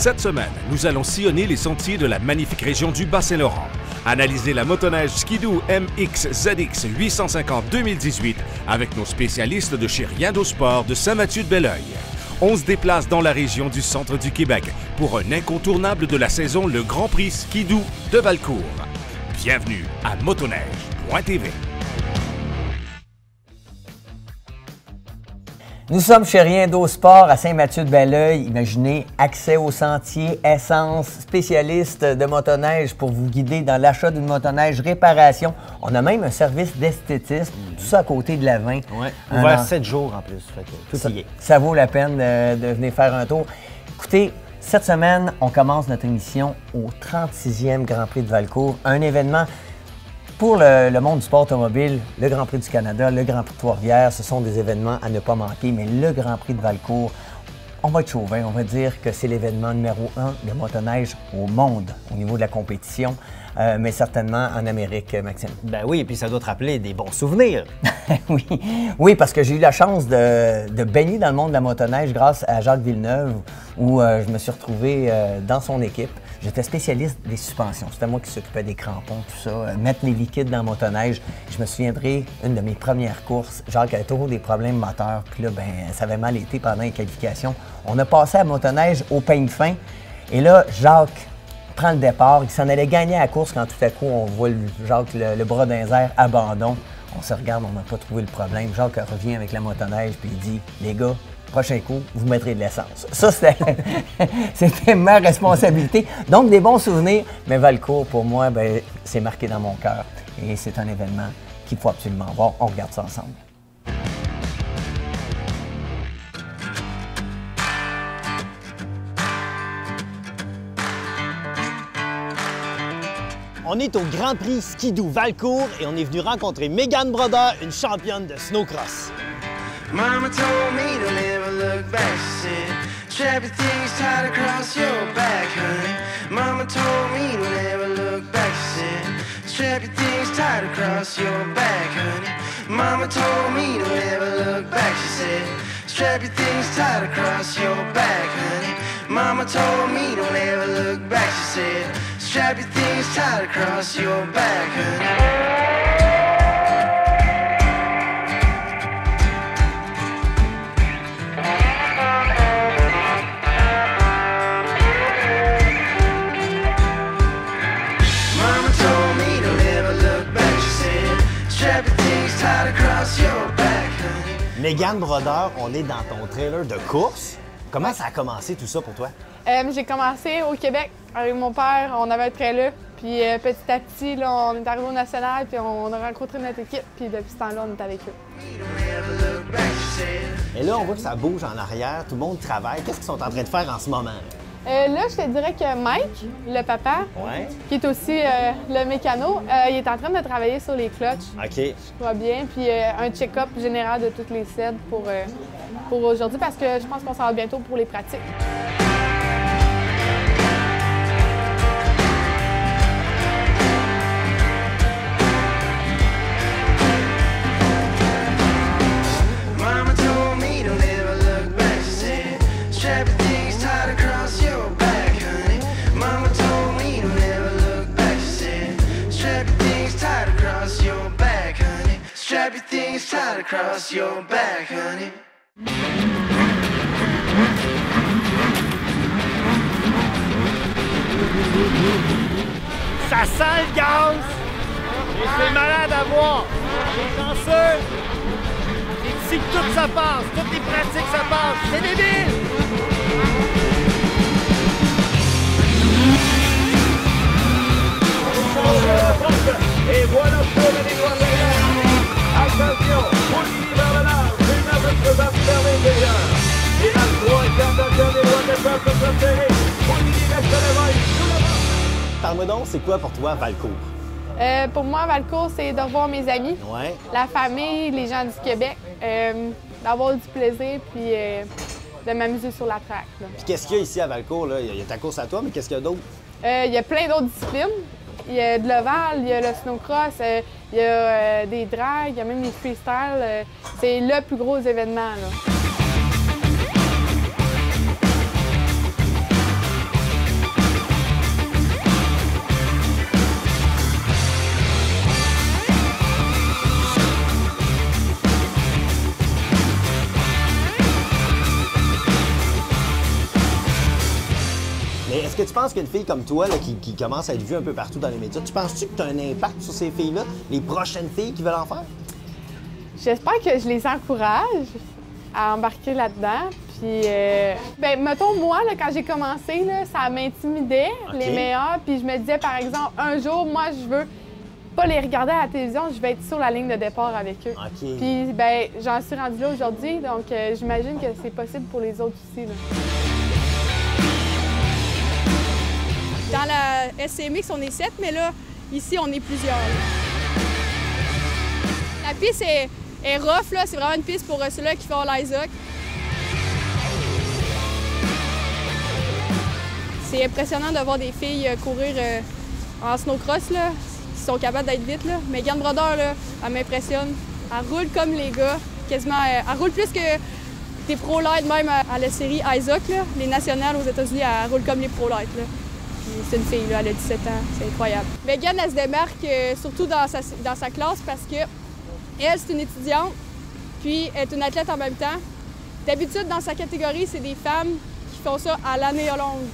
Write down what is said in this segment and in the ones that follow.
Cette semaine, nous allons sillonner les sentiers de la magnifique région du Bas-Saint-Laurent. Analyser la motoneige Ski-Doo MX ZX 850 2018 avec nos spécialistes de chez Riendo Sport de Saint-Mathieu-de-Belleuil. On se déplace dans la région du centre du Québec pour un incontournable de la saison, le Grand Prix Ski-Doo de Valcourt. Bienvenue à motoneige.tv. Nous sommes chez Riendo Sport à Saint-Mathieu-de-Belleuil. Imaginez, accès aux sentiers, essence, spécialiste de motoneige pour vous guider dans l'achat d'une motoneige, réparation. On a même un service d'esthétisme, tout ça à côté de la 20. Ouais, ouvert 7 jours en plus, fait que tout y est. Ça vaut la peine de venir faire un tour. Écoutez, cette semaine, on commence notre émission au 36e Grand Prix de Valcourt, un événement pour le monde du sport automobile. Le Grand Prix du Canada, le Grand Prix de Trois-Rivières, ce sont des événements à ne pas manquer, mais le Grand Prix de Valcourt, on va être chauvin, on va dire que c'est l'événement numéro 1 de motoneige au monde au niveau de la compétition, mais certainement en Amérique, Maxime. Ben oui, et puis ça doit te rappeler des bons souvenirs. Oui, parce que j'ai eu la chance de baigner dans le monde de la motoneige grâce à Jacques Villeneuve, où je me suis retrouvé dans son équipe. J'étais spécialiste des suspensions. C'était moi qui s'occupais des crampons, tout ça, mettre les liquides dans la motoneige. Je me souviendrai, une de mes premières courses, Jacques avait toujours des problèmes moteurs. Puis là, ça avait mal été pendant les qualifications. On a passé à la motoneige au peigne fin. Et là, Jacques prend le départ. Il s'en allait gagner la course quand tout à coup, on voit Jacques le bras dans les airs, abandon. On se regarde, on n'a pas trouvé le problème. Jacques revient avec la motoneige puis il dit « Les gars, prochain coup, vous mettrez de l'essence. » Ça, c'était ma responsabilité. Donc, des bons souvenirs, mais Valcourt, pour moi, c'est marqué dans mon cœur. Et c'est un événement qu'il faut absolument voir. On regarde ça ensemble. On est au Grand Prix Ski-Doo Valcourt et on est venu rencontrer Megan Brodeur, une championne de snowcross. Mama told me to never look back, she said, strap your things tight across your back, honey. Mama told me to never look back, she said, strap your things tight across your back, honey. Mama told me to never look back, she said, strap your things tight across your back, honey. Mama told me to never look back, she said, strap your things tight across your back, honey. Megan Brodeur, on est dans ton trailer de course. Comment ça a commencé tout ça pour toi? J'ai commencé au Québec avec mon père, on avait un trailer. Puis petit à petit, là, on est arrivé au national, puis on a rencontré notre équipe, puis depuis ce temps-là, on est avec eux. Et là, on voit que ça bouge en arrière, tout le monde travaille. Qu'est-ce qu'ils sont en train de faire en ce moment? Là, je te dirais que Mike, le papa, qui est aussi le mécano, il est en train de travailler sur les clutches. OK. Je crois bien. Puis un check-up général de toutes les SED pour aujourd'hui, parce que je pense qu'on s'en va bientôt pour les pratiques. Strap your things tight across your back, honey. Ça sent le gaz! Et c'est malade à voir! Les chanceux! C'est ici que tout ça passe, toutes les pratiques ça passe, c'est débile! Et voilà pour les doigts derrière. Attention, Poligny vers le large, une à l'autre va vers l'intérieur. Et la 3 quarts de dernier doigt de peur comme ça serré. Poligny reste devant, il est sous la main. Parle-moi donc, c'est quoi pour toi Valcourt? Pour moi, Valcourt, c'est de revoir mes amis, la famille, les gens du Québec, d'avoir du plaisir, puis de m'amuser sur la track. Là. Puis qu'est-ce qu'il y a ici à Valcourt? Là? Il y a ta course à toi, mais qu'est-ce qu'il y a d'autre? Il y a plein d'autres disciplines. Il y a de l'ovale, il y a le snowcross, il y a des drags, il y a même les freestyles. C'est le plus gros événement. Là. est-ce que tu penses qu'une fille comme toi, là, qui commence à être vue un peu partout dans les médias, tu penses-tu que tu as un impact sur ces filles-là, les prochaines filles qui veulent en faire? J'espère que je les encourage à embarquer là-dedans. Puis, ben, mettons, moi, là, quand j'ai commencé, là, ça m'intimidait, les meilleurs. Puis je me disais, par exemple, un jour, moi, je veux pas les regarder à la télévision, je vais être sur la ligne de départ avec eux. Puis, ben, j'en suis rendue là aujourd'hui, donc j'imagine que c'est possible pour les autres aussi, là. Dans la SCMX, on est 7, mais là, ici, on est plusieurs. Là. La piste est rough, là. C'est vraiment une piste pour ceux-là qui font l'ISOC. C'est impressionnant de voir des filles courir en snowcross, là, qui sont capables d'être vite. Là. Megan Brodeur, là, elle m'impressionne. Elle roule comme les gars, quasiment. Elle roule plus que des pro-light, même à la série ISOC, là. Les nationales aux États-Unis, elle roule comme les pro-light. C'est une fille, là, elle a 17 ans, c'est incroyable. Megan, elle se démarque surtout dans sa classe parce que elle, c'est une étudiante, puis elle est une athlète en même temps. D'habitude, dans sa catégorie, c'est des femmes qui font ça à l'année longue.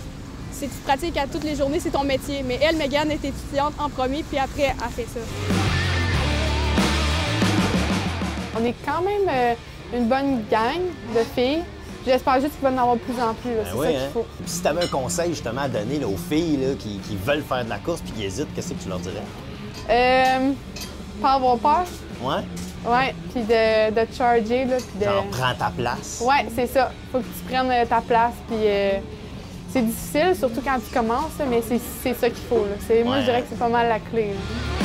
Tu pratiques à toutes les journées, c'est ton métier. Mais elle, Megan, est étudiante en premier, puis après, elle fait ça. On est quand même une bonne gang de filles. J'espère juste qu'il va y en avoir de plus en plus. C'est ça qu'il faut. Puis si tu avais un conseil justement à donner là, aux filles là, qui veulent faire de la course puis qui hésitent, qu'est-ce que tu leur dirais? Pas avoir peur. Ouais? Ouais, puis de charger, là, puis de... Genre, prends ta place. Ouais, c'est ça. Faut que tu prennes ta place, puis c'est difficile, surtout quand tu commences, là, mais c'est ça qu'il faut, là. Moi, je dirais que c'est pas mal la clé, là.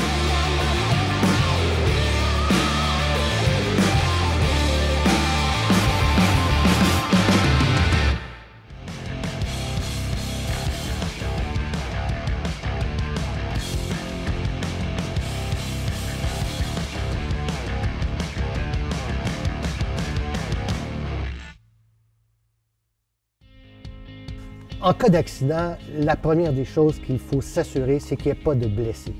En cas d'accident, la première des choses qu'il faut s'assurer, c'est qu'il n'y ait pas de blessés.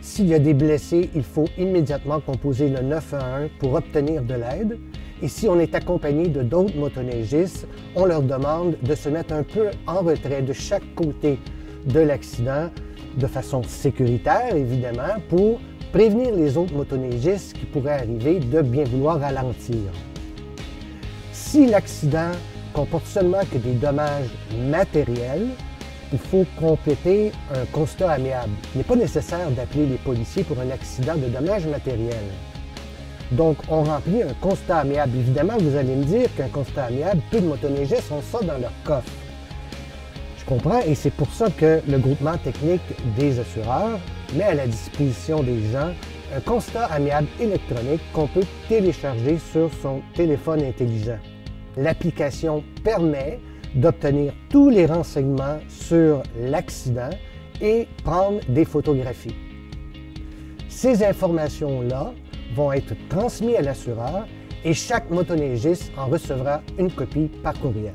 S'il y a des blessés, il faut immédiatement composer le 911 pour obtenir de l'aide. Et si on est accompagné de d'autres motoneigistes, on leur demande de se mettre un peu en retrait de chaque côté de l'accident, de façon sécuritaire, évidemment, pour prévenir les autres motoneigistes qui pourraient arriver de bien vouloir ralentir. Si l'accident comporte seulement que des dommages matériels, il faut compléter un constat amiable. Il n'est pas nécessaire d'appeler les policiers pour un accident de dommages matériels. Donc, on remplit un constat amiable. Évidemment, vous allez me dire qu'un constat amiable, peu de motoneigistes ont ça dans leur coffre. Je comprends, et c'est pour ça que le groupement technique des assureurs met à la disposition des gens un constat amiable électronique qu'on peut télécharger sur son téléphone intelligent. L'application permet d'obtenir tous les renseignements sur l'accident et prendre des photographies. Ces informations-là vont être transmises à l'assureur et chaque motoneigiste en recevra une copie par courriel.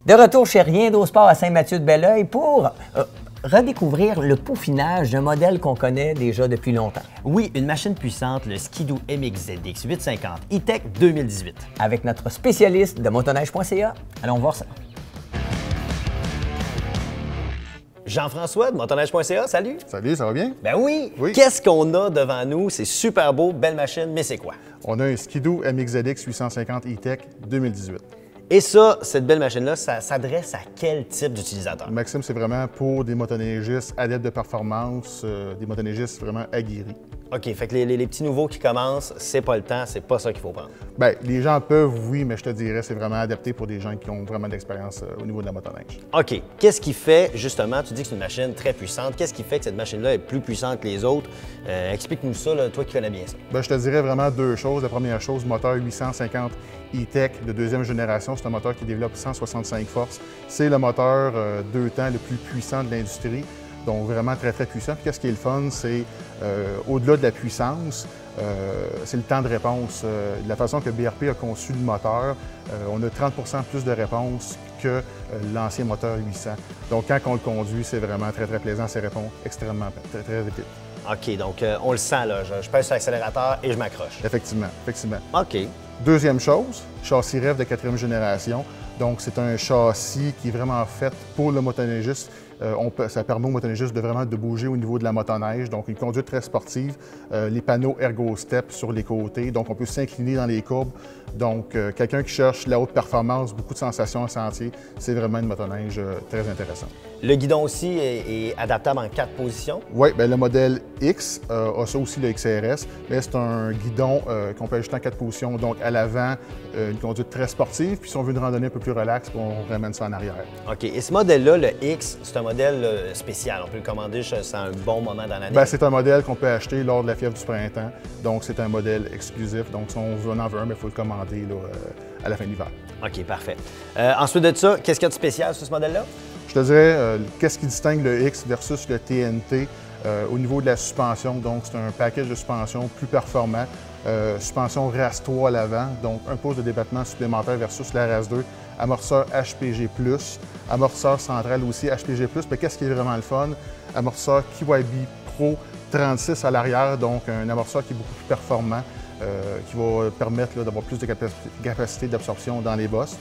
De retour chez Rien d'au Sport à Saint-Mathieu-de-Belleuil pour redécouvrir le peaufinage d'un modèle qu'on connaît déjà depuis longtemps. Oui, une machine puissante, le Ski-Doo MX ZX 850 E-Tech 2018. Avec notre spécialiste de motoneige.ca. Allons voir ça. Jean-François de motoneige.ca, salut! Salut, ça va bien? Ben oui! Oui. Qu'est-ce qu'on a devant nous? C'est super beau, belle machine, mais c'est quoi? On a un Ski-Doo MX ZX 850 E-Tech 2018. Et ça, cette belle machine-là, ça s'adresse à quel type d'utilisateur? Maxime, c'est vraiment pour des motoneigistes adeptes de performance, des motoneigistes vraiment aguerris. OK, fait que les petits nouveaux qui commencent, c'est pas le temps, c'est pas ça qu'il faut prendre. Bien, les gens peuvent, oui, mais je te dirais, c'est vraiment adapté pour des gens qui ont vraiment d'expérience au niveau de la motoneige. OK. Qu'est-ce qui fait, justement, tu dis que c'est une machine très puissante, qu'est-ce qui fait que cette machine-là est plus puissante que les autres? Explique-nous ça, là, toi qui connais bien ça. Bien, je te dirais vraiment deux choses. La première chose, moteur 850 E-Tech de deuxième génération, c'est un moteur qui développe 165 forces. C'est le moteur 2 temps le plus puissant de l'industrie, donc vraiment très, très puissant. Puis qu'est-ce qui est le fun, c'est au-delà de la puissance, c'est le temps de réponse. De la façon que BRP a conçu le moteur, on a 30 % plus de réponse que l'ancien moteur 800. Donc quand on le conduit, c'est vraiment très, très plaisant. Ça répond extrêmement très, très vite. OK, donc on le sent, là. Je pèse sur l'accélérateur et je m'accroche. Effectivement, effectivement. OK. Deuxième chose, châssis REV de 4e génération. Donc, c'est un châssis qui est vraiment fait pour le motoneigiste. Ça permet au motoneigiste de bouger au niveau de la motoneige. Donc, une conduite très sportive. Les panneaux ergo-step sur les côtés. Donc, on peut s'incliner dans les courbes. Donc, quelqu'un qui cherche la haute performance, beaucoup de sensations en sentier, c'est vraiment une motoneige très intéressante. Le guidon aussi est adaptable en 4 positions? Oui, bien, le modèle X a ça aussi, le XRS, mais c'est un guidon qu'on peut ajuster en 4 positions. Donc, à l'avant, une conduite très sportive, puis si on veut une randonnée un peu plus relaxe, on ramène ça en arrière. OK. Et ce modèle-là, le X, c'est un modèle spécial. On peut le commander c'est un bon moment dans l'année? Bien, c'est un modèle qu'on peut acheter lors de la fièvre du printemps. Donc, c'est un modèle exclusif. Donc, si on en veut un, il faut le commander là, à la fin de l'hiver. OK, parfait. Ensuite de ça, qu'est-ce qu'il y a de spécial sur ce modèle-là? Je te dirais, qu'est-ce qui distingue le X versus le TNT au niveau de la suspension. Donc, c'est un package de suspension plus performant. Suspension RAS 3 à l'avant, donc un pouce de débattement supplémentaire versus la RAS 2. Amortisseur HPG+, amortisseur central aussi HPG+. Mais qu'est-ce qui est vraiment le fun? Amortisseur KYB Pro 36 à l'arrière, donc un amortisseur qui est beaucoup plus performant, qui va permettre d'avoir plus de capacité d'absorption dans les bosses.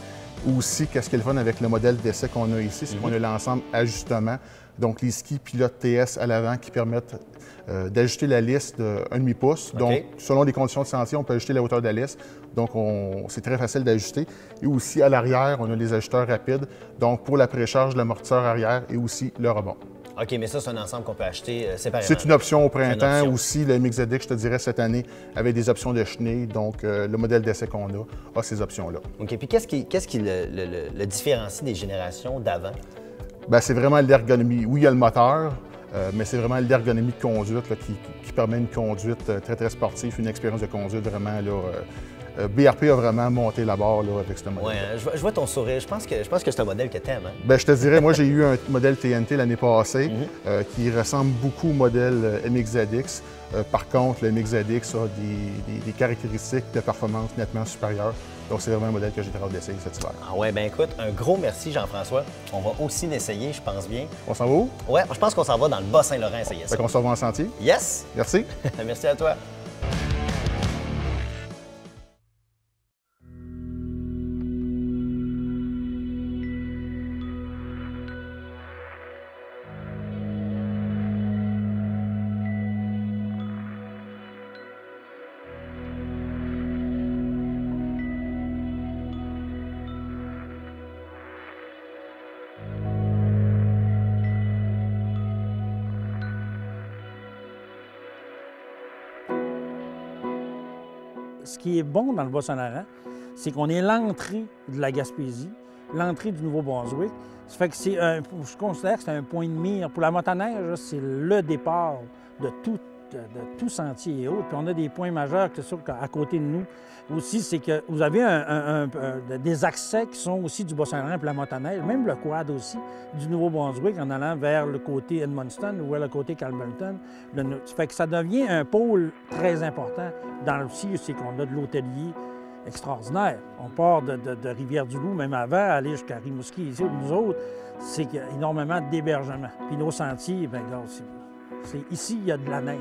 Aussi, qu'est-ce qui est le fun avec le modèle d'essai qu'on a ici, c'est qu'on a l'ensemble ajustement. Donc, les skis pilotes TS à l'avant qui permettent d'ajuster la lisse de 1,5 pouce. Donc, selon les conditions de sentier, on peut ajuster la hauteur de la lisse. Donc, c'est très facile d'ajuster. Et aussi, à l'arrière, on a les ajusteurs rapides. Donc, pour la précharge, l'amortisseur arrière et aussi le rebond. OK, mais ça, c'est un ensemble qu'on peut acheter séparément. C'est une option au printemps. Aussi, le MX-ZX, je te dirais, cette année, avait des options de chenille. Donc, le modèle d'essai qu'on a ces options-là. OK, puis qu'est-ce qui le différencie des générations d'avant? Bien, c'est vraiment l'ergonomie. Oui, il y a le moteur, mais c'est vraiment l'ergonomie de conduite là, qui permet une conduite très, très sportive, une expérience de conduite vraiment là, BRP a vraiment monté la barre là, avec ce modèle. Oui, je vois ton sourire. Je pense que c'est un modèle que tu aimes. Hein? Bien, je te dirais, moi, j'ai eu un modèle TNT l'année passée qui ressemble beaucoup au modèle MX-ZX. Par contre, le MX-ZX a des caractéristiques de performance nettement supérieures. Donc, c'est vraiment un modèle que j'ai très hâte d'essayer cet hiver. Ah ouais, bien écoute, un gros merci Jean-François. On va aussi l'essayer, je pense bien. On s'en va où? Ouais, je pense qu'on s'en va dans le Bas-Saint-Laurent essayer ça. Fait qu'on s'en va en sentier? Yes! Merci. Merci à toi. Ce qui est bon dans le Bas-Saint-Laurent, c'est qu'on est l'entrée de la Gaspésie, l'entrée du Nouveau-Brunswick. Ça fait que je considère que c'est un point de mire. Pour la motoneige, c'est le départ de tout sentier et autres. Puis on a des points majeurs que sûr qu'à côté de nous aussi, c'est que vous avez des accès qui sont aussi du Bas-Saint-Laurent pour la motoneige, même le quad aussi, du Nouveau-Brunswick en allant vers le côté Edmundston ou vers le côté Campbellton. Ça fait que ça devient un pôle très important. Dans aussi, c'est qu'on a de l'hôtelier extraordinaire. On part de Rivière-du-Loup, même avant, aller jusqu'à Rimouski. Ici, nous autres, c'est qu'il y a énormément d'hébergement. Puis nos sentiers, bien, regarde, ici, il y a de la neige.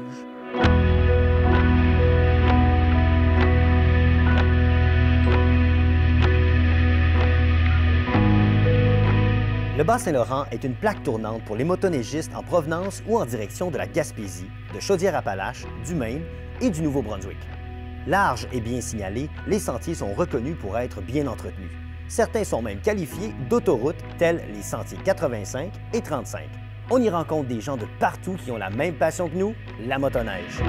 Le Bas-Saint-Laurent est une plaque tournante pour les motoneigistes en provenance ou en direction de la Gaspésie, de Chaudière-Appalaches, du Maine et du Nouveau-Brunswick. Larges et bien signalés, les sentiers sont reconnus pour être bien entretenus. Certains sont même qualifiés d'autoroutes, tels les sentiers 85 et 35. On y rencontre des gens de partout qui ont la même passion que nous, la motoneige.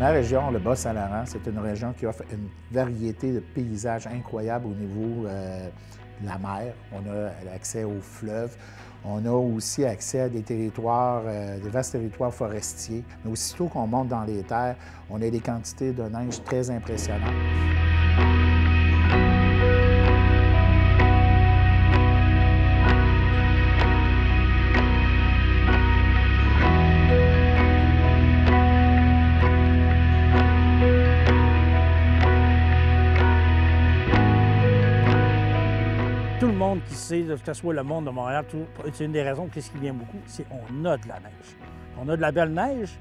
Ma région, le Bas-Saint-Laurent, c'est une région qui offre une variété de paysages incroyables au niveau de la mer. On a accès aux fleuves. On a aussi accès à des territoires, des vastes territoires forestiers. Mais aussitôt qu'on monte dans les terres, on a des quantités de neige très impressionnantes. Tout le monde qui sait, que ce soit le monde de Montréal, c'est une des raisons qui vient beaucoup, c'est qu'on a de la neige. On a de la belle neige.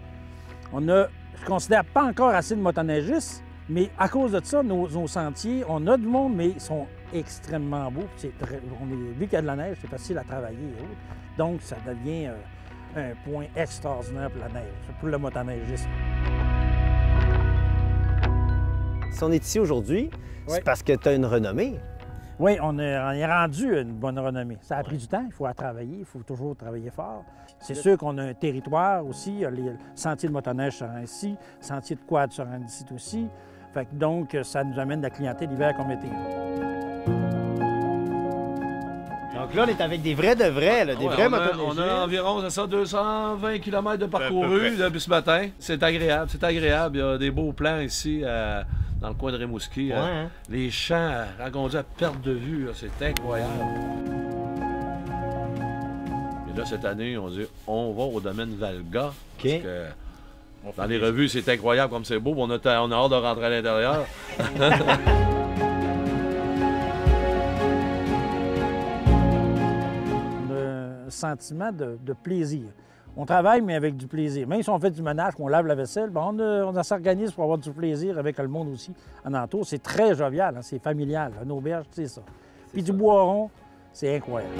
On a, je considère, pas encore assez de motoneigistes, Mais à cause de ça, nos sentiers, on a du monde, mais ils sont extrêmement beaux. Vu qu'il y a de la neige, c'est facile à travailler et autres. Donc, ça devient un point extraordinaire pour la neige, pour le motoneigisme. Si on est ici aujourd'hui, c'est parce que tu as une renommée. Oui, on est rendu une bonne renommée. Ça a pris du temps, il faut travailler, il faut toujours travailler fort. C'est sûr qu'on a un territoire aussi, il y a les sentiers de motoneige se rendent ici, sentiers de quad se rendent ici aussi. Fait que donc, ça nous amène de la clientèle l'hiver comme été. Donc là, on est avec des vrais de vrais, là, des vrais motoneigistes. On a environ, c'est ça, 220 km de parcouru depuis ce matin. C'est agréable, c'est agréable. Il y a des beaux plans ici dans le coin de Rimouski. Hein? Les champs rencontrés à perte de vue, c'est incroyable. Et là, cette année, on dit on va au domaine Valga. Parce que dans les revues, c'est incroyable comme c'est beau. On a hâte de rentrer à l'intérieur. Sentiment de plaisir. On travaille, mais avec du plaisir. Même si on fait du ménage, qu'on lave la vaisselle, ben on s'organise pour avoir du plaisir avec le monde aussi en entour. C'est très jovial, hein, c'est familial. Une auberge, c'est ça. Puis du bois rond, c'est incroyable.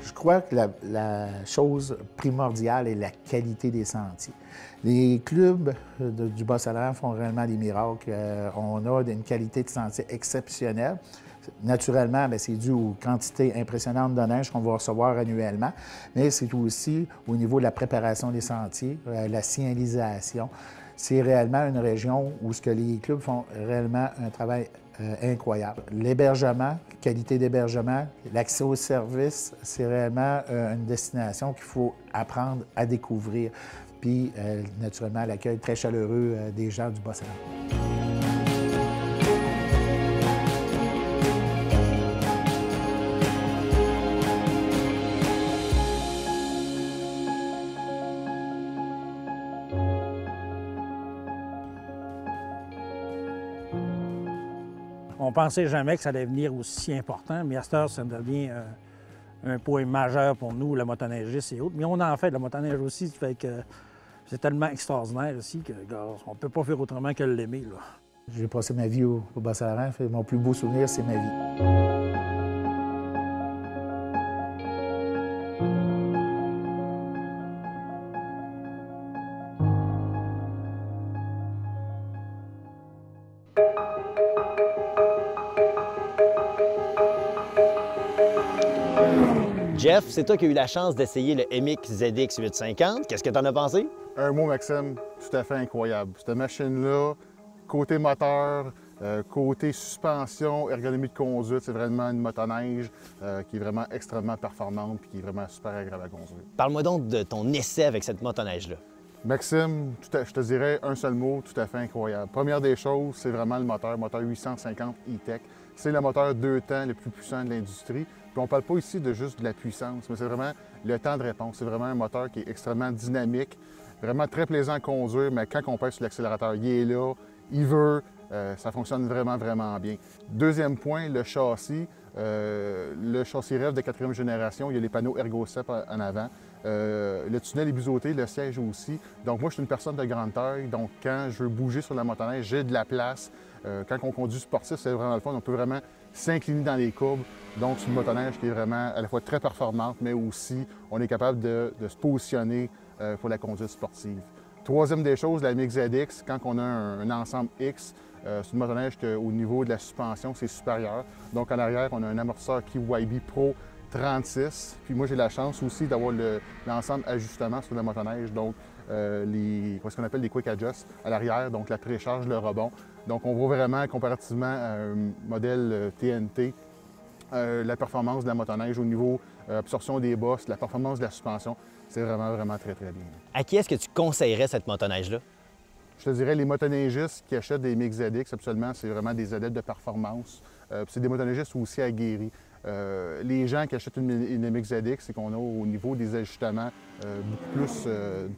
Je crois que la chose primordiale est la qualité des sentiers. Les clubs du Bas-Saint-Laurent font réellement des miracles. On a une qualité de sentier exceptionnelle. Naturellement, c'est dû aux quantités impressionnantes de neige qu'on va recevoir annuellement, mais c'est aussi au niveau de la préparation des sentiers, la signalisation. C'est réellement une région où les clubs font réellement un travail incroyable. L'hébergement, qualité d'hébergement, l'accès aux services, c'est réellement une destination qu'il faut apprendre à découvrir. Puis, naturellement, l'accueil très chaleureux des gens du Bas-Saint-Laurent. On pensait jamais que ça allait venir aussi important, mais à cette heure, ça devient un point majeur pour nous, le motoneigiste et autres. Mais on en fait de la motoneige aussi, ça fait que c'est tellement extraordinaire ici qu'on ne peut pas faire autrement que l'aimer. J'ai passé ma vie au Bas-Saint-Laurent. Mon plus beau souvenir, c'est ma vie. Jeff, c'est toi qui as eu la chance d'essayer le MX ZX 850. Qu'est-ce que tu en as pensé? Un mot, Maxime, tout à fait incroyable. Cette machine-là, côté moteur, côté suspension, ergonomie de conduite, c'est vraiment une motoneige qui est vraiment extrêmement performante et qui est vraiment super agréable à conduire. Parle-moi donc de ton essai avec cette motoneige-là. Maxime, je te dirais un seul mot, tout à fait incroyable. Première des choses, c'est vraiment le moteur 850 E-Tech. C'est le moteur 2 temps le plus puissant de l'industrie. Puis on ne parle pas ici de juste de la puissance, mais c'est vraiment le temps de réponse. C'est vraiment un moteur qui est extrêmement dynamique, vraiment très plaisant à conduire, mais quand on pèse sur l'accélérateur, il est là, il veut, ça fonctionne vraiment, vraiment bien. Deuxième point, le châssis. Le châssis REV de 4e génération, il y a les panneaux ErgoStep en avant. Le tunnel est biseauté, le siège aussi. Donc moi, je suis une personne de grande taille, donc quand je veux bouger sur la motoneige, j'ai de la place. Quand on conduit sportif, c'est vraiment le fun. On peut vraiment s'incliner dans les courbes. Donc, c'est une motoneige qui est vraiment à la fois très performante, mais aussi, on est capable de se positionner pour la conduite sportive. Troisième des choses, la MX ZX, quand on a un ensemble X, c'est une motoneige qu'au niveau de la suspension, c'est supérieur. Donc, en arrière, on a un amortisseur KYB Pro 36. Puis moi, j'ai la chance aussi d'avoir l'ensemble ajustement sur la motoneige. Donc, ce qu'on appelle les Quick Adjust à l'arrière, donc la précharge, le rebond. Donc, on voit vraiment, comparativement à un modèle TNT, la performance de la motoneige au niveau absorption des bosses, la performance de la suspension, c'est vraiment, vraiment très, très bien. À qui est-ce que tu conseillerais cette motoneige-là? Je te dirais, les motoneigistes qui achètent des MX ZX, absolument, c'est vraiment des adeptes de performance. C'est des motoneigistes aussi aguerris. Les gens qui achètent une MX ZX, c'est qu'on a au niveau des ajustements beaucoup plus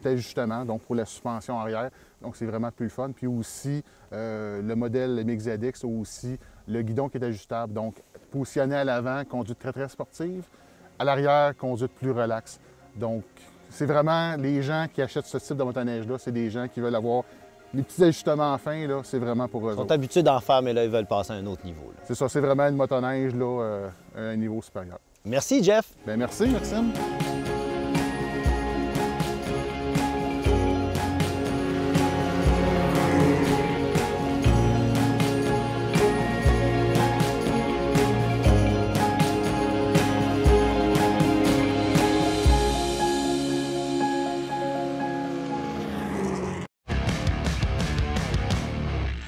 d'ajustements, donc pour la suspension arrière. Donc, c'est vraiment plus le fun. Puis aussi, le modèle MX ZX a aussi le guidon qui est ajustable. Donc, positionné à l'avant, conduite très, très sportive. À l'arrière, conduite plus relaxe. Donc, c'est vraiment les gens qui achètent ce type de motoneige-là, c'est des gens qui veulent avoir les petits ajustements fins, là, c'est vraiment pour eux. Ils sont habitués d'en faire, mais là, ils veulent passer à un autre niveau. C'est ça, c'est vraiment une motoneige là, à un niveau supérieur. Merci, Jeff. Bien, merci, Maxime.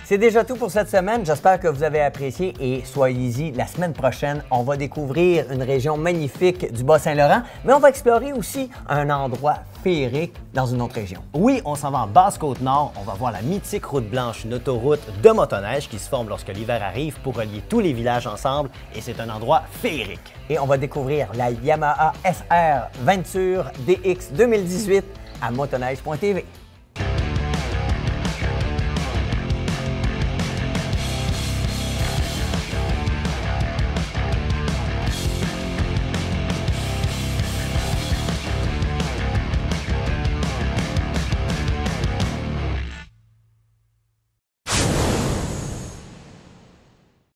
C'est déjà tout pour cette semaine. J'espère que vous avez apprécié et soyez-y la semaine prochaine. On va découvrir une région magnifique du Bas-Saint-Laurent, mais on va explorer aussi un endroit féerique dans une autre région. Oui, on s'en va en Basse-Côte-Nord. On va voir la mythique route blanche, une autoroute de motoneige qui se forme lorsque l'hiver arrive pour relier tous les villages ensemble et c'est un endroit féerique. Et on va découvrir la Yamaha SR Venture DX 2018 à motoneige.tv.